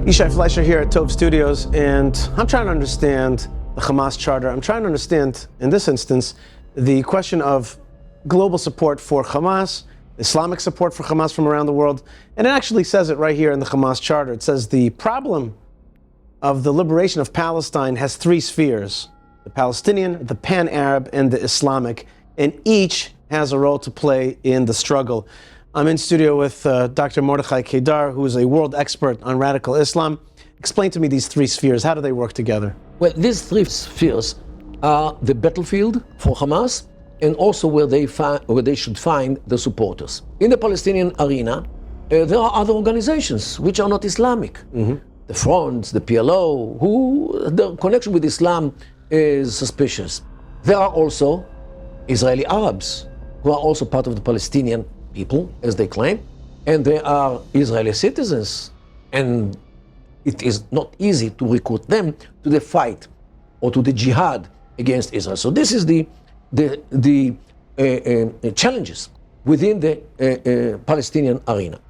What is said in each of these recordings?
Yishai Fleischer here at Tove Studios, and I'm trying to understand the Hamas charter. I'm trying to understand, in this instance, the question of global support for Hamas, Islamic support for Hamas from around the world. And it actually says it right here in the Hamas charter. It says the problem of the liberation of Palestine has three spheres: the Palestinian, the Pan-Arab, and the Islamic, and each has a role to play in the struggle. I'm in studio with Dr. Mordechai Kedar, who is a world expert on radical Islam. Explain to me these three spheres. How do they work together? Well, these three spheres are the battlefield for Hamas, and also where they should find the supporters. In the Palestinian arena, there are other organizations which are not Islamic. Mm-hmm. The Front, the PLO, who the connection with Islam is suspicious. There are also Israeli Arabs, who are also part of the Palestinian people, as they claim, and they are Israeli citizens, and it is not easy to recruit them to the fight or to the jihad against Israel. So this is the challenges within the Palestinian arena.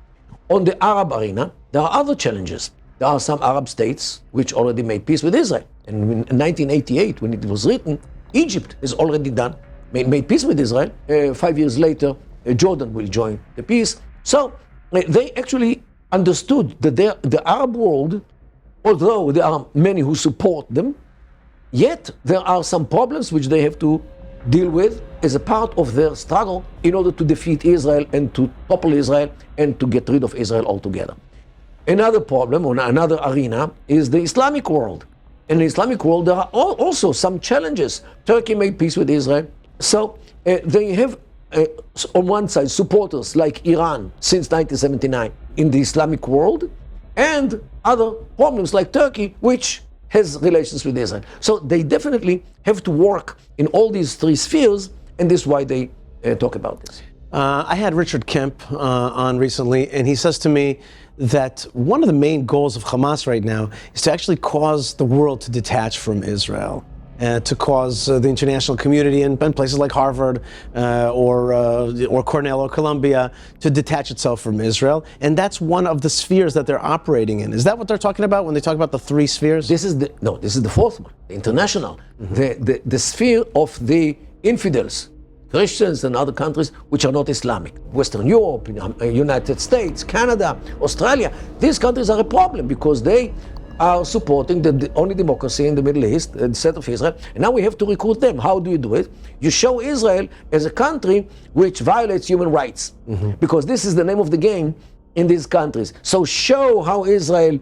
On the Arab arena, there are other challenges. There are some Arab states which already made peace with Israel. And in 1988, when it was written, Egypt has already made peace with Israel. 5 years later, Jordan will join the peace. So they actually understood that the Arab world, although there are many who support them, yet there are some problems which they have to deal with as a part of their struggle in order to defeat Israel and to topple Israel and to get rid of Israel altogether. Another problem, or another arena, is the Islamic world. In the Islamic world, there are also some challenges. Turkey made peace with Israel. So they have, on one side, supporters like Iran since 1979 in the Islamic world, and other problems like Turkey, which has relations with Israel. So they definitely have to work in all these three spheres, and this is why they talk about this. I had Richard Kemp on recently, and he says to me that one of the main goals of Hamas right now is to actually cause the world to detach from Israel, to cause the international community in places like Harvard or Cornell or Columbia to detach itself from Israel. And that's one of the spheres that they're operating in. Is that what they're talking about when they talk about the three spheres? This is the fourth one, the international, mm-hmm. the sphere of the infidels, Christians and other countries which are not Islamic. Western Europe, United States, Canada, Australia. These countries are a problem because they are supporting the only democracy in the Middle East, the state of Israel, and now we have to recruit them. How do you do it? You show Israel as a country which violates human rights, mm-hmm. because this is the name of the game in these countries. So show how Israel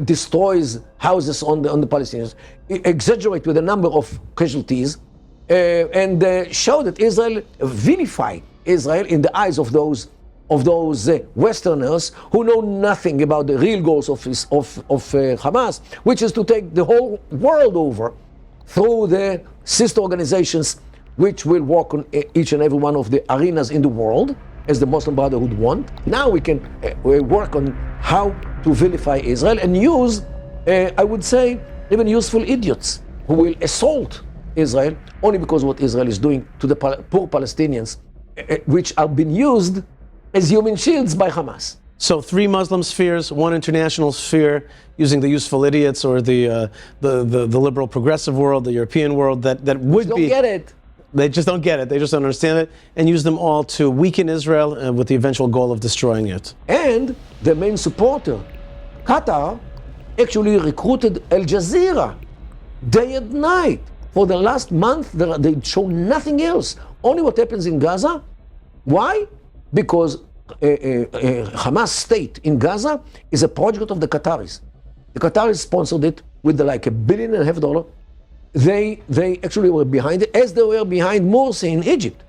destroys houses on the Palestinians, exaggerate with the number of casualties, and show that Israel vilify Israel in the eyes of those Westerners who know nothing about the real goals of Hamas, which is to take the whole world over through the sister organizations which will work on each and every one of the arenas in the world, as the Muslim Brotherhood want. Now we can work on how to vilify Israel and use, I would say, even useful idiots who will assault Israel only because what Israel is doing to the poor Palestinians, which are being used as human shields by Hamas. So three Muslim spheres, one international sphere, using the useful idiots or the liberal progressive world, the European world that would don't get it. They just don't get it. They just don't understand it, and use them all to weaken Israel with the eventual goal of destroying it. And the main supporter, Qatar, actually recruited Al Jazeera day and night. For the last month, they show nothing else. Only what happens in Gaza. Why? Because Hamas state in Gaza is a project of the Qataris. The Qataris sponsored it with $1.5 billion. They actually were behind it, as they were behind Morsi in Egypt.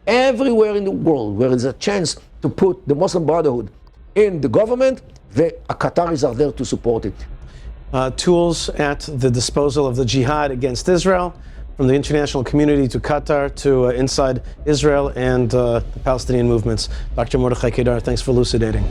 Everywhere in the world where there's a chance to put the Muslim Brotherhood in the government, the Qataris are there to support it. Tools at the disposal of the jihad against Israel, from the international community to Qatar to inside Israel and the Palestinian movements. Dr. Mordechai Kedar, thanks for elucidating.